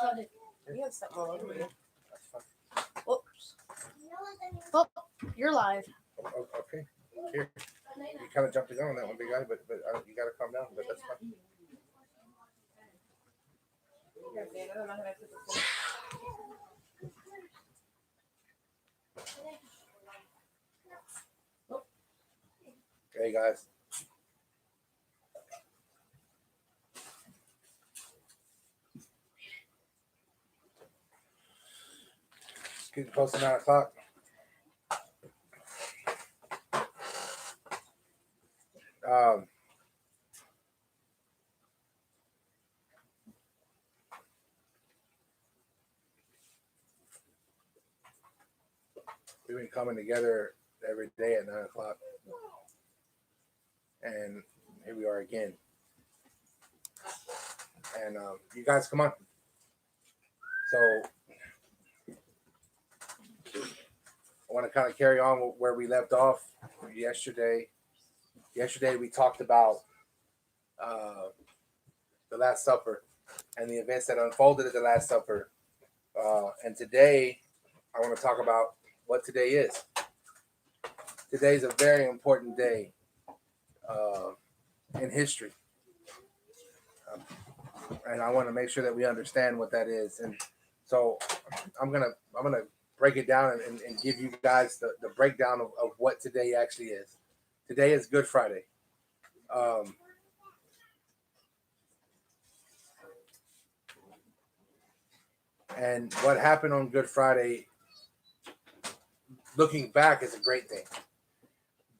You have something all over you. That's fine. Whoops. Oh, you're live. Okay. Here. You kind of jumped the gun on that one, big guy, but you got to calm down. But that's fine. I don't know how to put this in. Hey guys. Getting close to 9 o'clock. We've been coming together every day at 9 o'clock. And here we are again. And you guys come on. So I want to kind of carry on where we left off yesterday. Yesterday we talked about the Last Supper and the events that unfolded at the Last Supper. And today I want to talk about what today is. Today is a very important day in history. And I want to make sure that we understand what that is. And so I'm gonna break it down and give you guys the breakdown of what today actually is. Today is Good Friday. And what happened on Good Friday, looking back, is a great thing.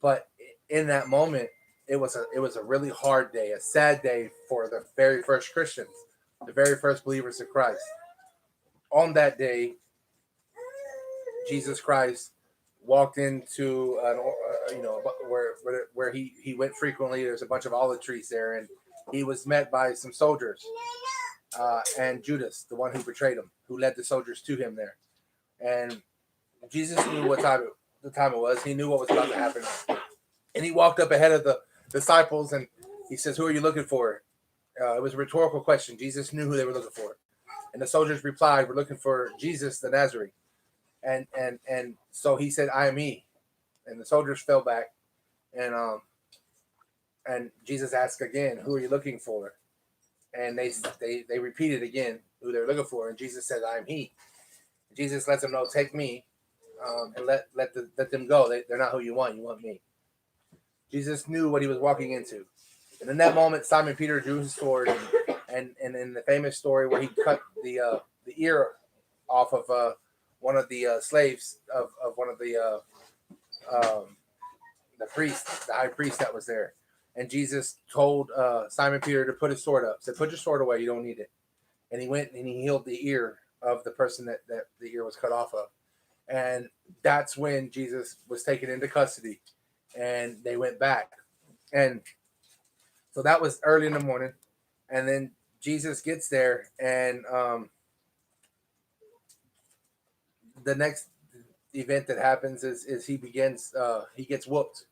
But in that moment, it was a really hard day, a sad day for the very first Christians, the very first believers of Christ. On that day, Jesus Christ walked into where he went frequently. There's a bunch of olive trees there, and he was met by some soldiers and Judas, the one who betrayed him, who led the soldiers to him there. And Jesus knew what time it was. He knew what was about to happen, and he walked up ahead of the disciples and he says, "Who are you looking for?" It was a rhetorical question. Jesus knew who they were looking for, and the soldiers replied, "We're looking for Jesus the Nazarene." And so he said, "I am he." And the soldiers fell back, and Jesus asked again, "Who are you looking for?" And they repeated again who they're looking for, and Jesus said, "I am he." Jesus lets them know, "Take me, and let them go. They're not who you want. You want me." Jesus knew what he was walking into, and in that moment, Simon Peter drew his sword, and in the famous story where he cut the ear off of one of the slaves of one of the priest, the high priest that was there. And Jesus told Simon Peter to put his sword up. Said, "Put your sword away. You don't need it." And he went and he healed the ear of the person that the ear was cut off of. And that's when Jesus was taken into custody, and they went back. And so that was early in the morning. And then Jesus gets there, and the next event that happens is he gets whooped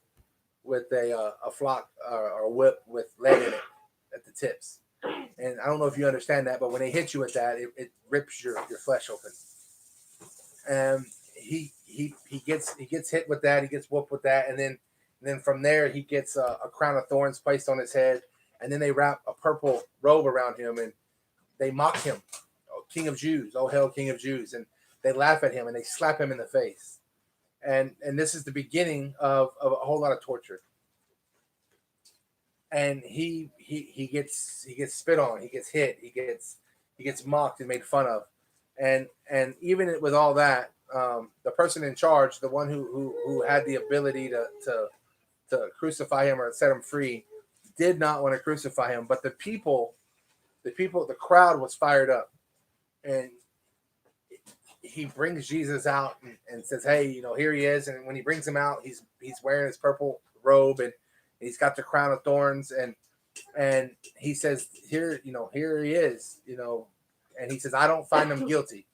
with a flock or a whip with lead in it at the tips. And I don't know if you understand that, but when they hit you with that, it rips your flesh open. And he gets hit with that, he gets whooped with that, and then from there he gets a crown of thorns placed on his head, and then they wrap a purple robe around him, and they mock him, "Oh, King of Jews, oh hail King of Jews," and they laugh at him and they slap him in the face. And this is the beginning of a whole lot of torture. And he gets spit on, he gets hit, he gets mocked and made fun of. And even with all that, the person in charge, the one who had the ability to crucify him or set him free, did not want to crucify him. But the crowd was fired up, and he brings Jesus out and says, "Hey, here he is." And when he brings him out, he's wearing his purple robe, and he's got the crown of thorns, and he says, "Here he is," and he says, "I don't find him guilty."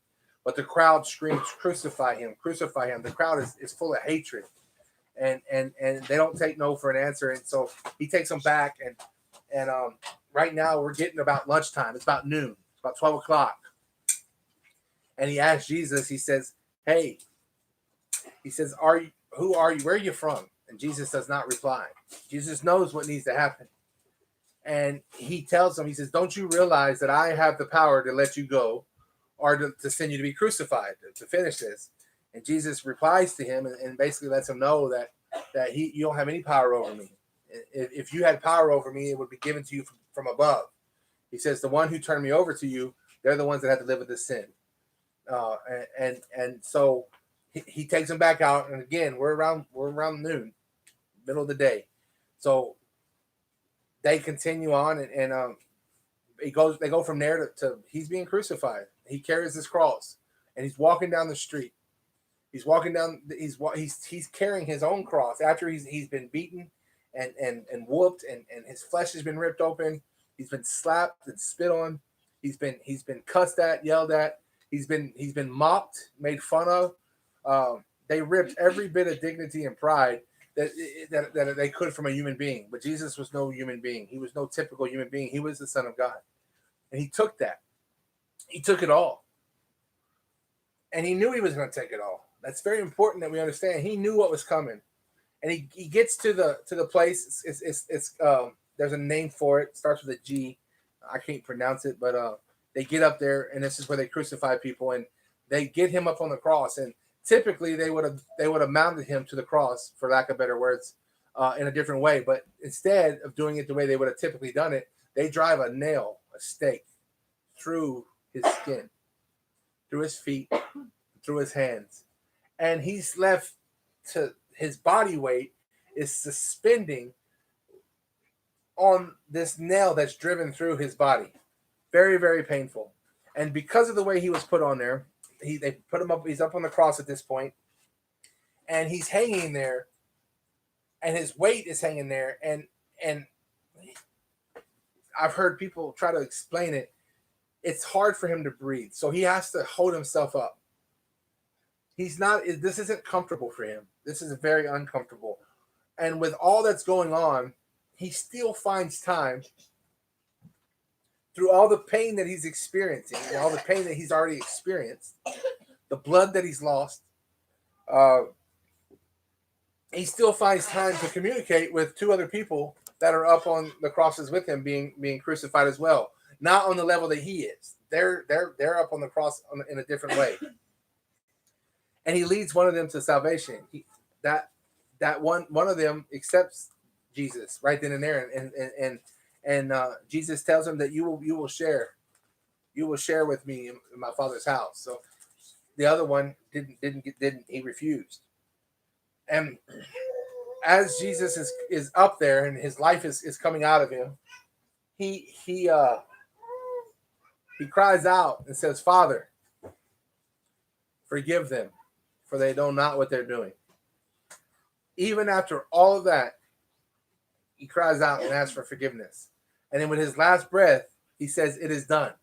But the crowd screams, "Crucify him, crucify him." The crowd is full of hatred, and they don't take no for an answer. And so he takes them back, and right now we're getting about lunchtime. It's about noon. It's about 12 o'clock. And he asked Jesus, he says, hey, he says, who are you? Where are you from? And Jesus does not reply. Jesus knows what needs to happen. And he tells him, he says, don't you realize that I have the power to let you go or to send you to be crucified, to finish this? And Jesus replies to him and basically lets him know that you don't have any power over me. If you had power over me, it would be given to you from above. He says, the one who turned me over to you, they're the ones that have to live with this sin. And so he takes him back out. And again, we're around noon, middle of the day. So they continue on and they go from there to he's being crucified. He carries his cross and he's walking down the street. He's walking down. He's carrying his own cross after he's been beaten and whooped and his flesh has been ripped open. He's been slapped and spit on. He's been cussed at, yelled at. He's been mocked, made fun of. They ripped every bit of dignity and pride that they could from a human being. But Jesus was no human being. He was no typical human being. He was the Son of God, and he took that. He took it all, and he knew he was going to take it all. That's very important that we understand. He knew what was coming, and he gets to the place. It's there's a name for it. It starts with a G. I can't pronounce it, but they get up there, and this is where they crucify people, and they get him up on the cross. And typically, they would have mounted him to the cross, for lack of better words, in a different way. But instead of doing it the way they would have typically done it, they drive a nail, a stake, through his skin, through his feet, through his hands. And he's left to his body weight is suspending on this nail that's driven through his body. Very, very painful. And because of the way he was put on there, they put him up. He's up on the cross at this point, and he's hanging there, and his weight is hanging there. And I've heard people try to explain it. It's hard for him to breathe, so he has to hold himself up. This isn't comfortable for him. This is very uncomfortable. And with all that's going on, he still finds time, through all the pain that he's experiencing and all the pain that he's already experienced, the blood that he's lost, he still finds time to communicate with two other people that are up on the crosses with him being crucified as well. Not on the level that he is. They're up on the cross in a different way. And he leads one of them to salvation. That one of them accepts Jesus right then and there, and Jesus tells him that you will share with me in my Father's house. So the other one didn't he refused. And as Jesus is up there and his life is coming out of him, he cries out and says, "Father, forgive them, for they know not what they're doing." Even after all of that, he cries out and asks for forgiveness. And then with his last breath, he says, "It is done.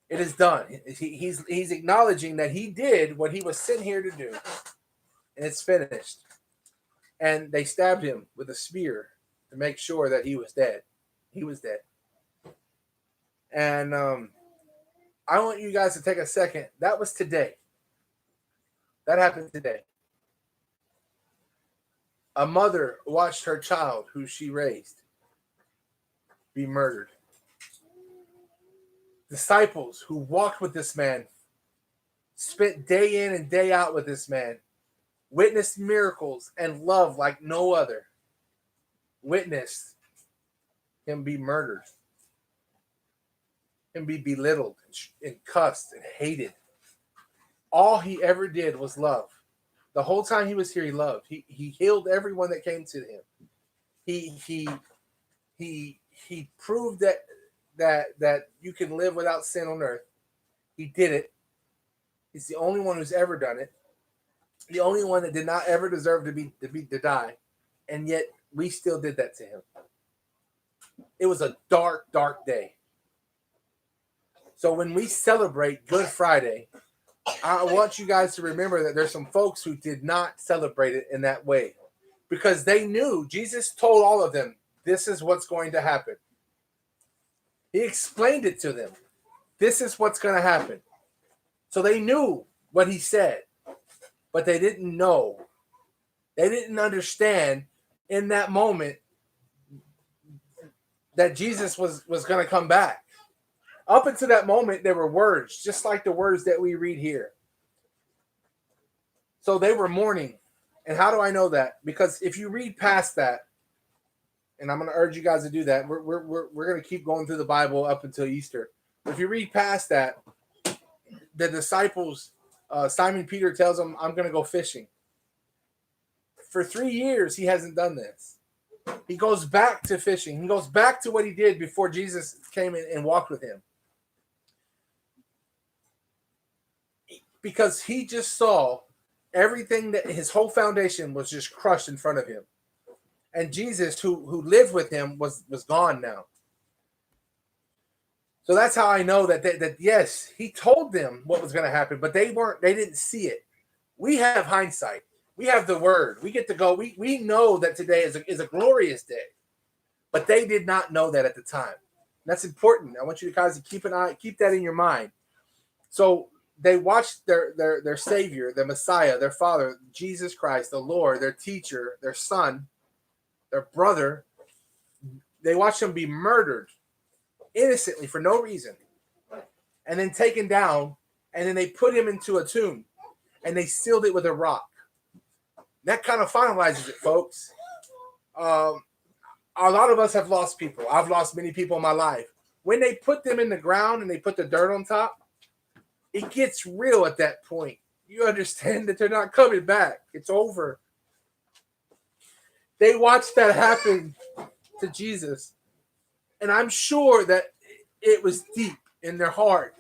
It is done." He's acknowledging that he did what he was sent here to do, and it's finished. And they stabbed him with a spear to make sure that he was dead. He was dead. And I want you guys to take a second. That was today. That happened today. A mother watched her child, who she raised, be murdered. Disciples who walked with this man, spent day in and day out with this man, witnessed miracles and love like no other, witnessed him be murdered, him be belittled and cussed and hated. All he ever did was love. The whole time he was here, he loved. He healed everyone that came to him. He proved that you can live without sin on earth. He did it. He's the only one who's ever done it. The only one that did not ever deserve to die, and yet we still did that to him. It was a dark, dark day. So when we celebrate Good Friday, I want you guys to remember that there's some folks who did not celebrate it in that way, because they knew Jesus told all of them, this is what's going to happen. He explained it to them. This is what's going to happen. So they knew what he said, but they didn't know. They didn't understand in that moment that Jesus was going to come back. Up until that moment, there were words, just like the words that we read here. So they were mourning. And how do I know that? Because if you read past that, and I'm going to urge you guys to do that, we're going to keep going through the Bible up until Easter. If you read past that, the disciples, Simon Peter tells them, I'm going to go fishing. For 3 years, he hasn't done this. He goes back to fishing. He goes back to what he did before Jesus came in and walked with him. Because he just saw everything, that his whole foundation was just crushed in front of him. And Jesus, who lived with him, was gone now. So that's how I know that yes, he told them what was going to happen, but they didn't see it. We have hindsight. We have the word. We get to go. We know that today is a glorious day, but they did not know that at the time. That's important. I want you guys to keep that in your mind. So they watched their Savior, their Messiah, their Father, Jesus Christ, the Lord, their teacher, their son, their brother. They watched him be murdered innocently for no reason, and then taken down, and then they put him into a tomb, and they sealed it with a rock. That kind of finalizes it, folks. A lot of us have lost people. I've lost many people in my life. When they put them in the ground and they put the dirt on top, it gets real at that point. You understand that they're not coming back. It's over. They watched that happen to Jesus. And I'm sure that it was deep in their heart.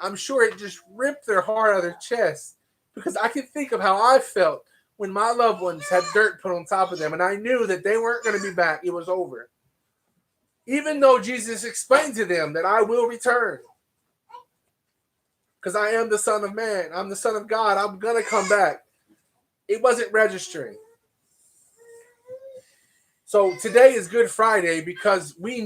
I'm sure it just ripped their heart out of their chest. Because I can think of how I felt when my loved ones had dirt put on top of them, and I knew that they weren't going to be back. It was over. Even though Jesus explained to them that I will return. Because I am the Son of Man. I'm the Son of God. I'm going to come back. It wasn't registering. So today is Good Friday because we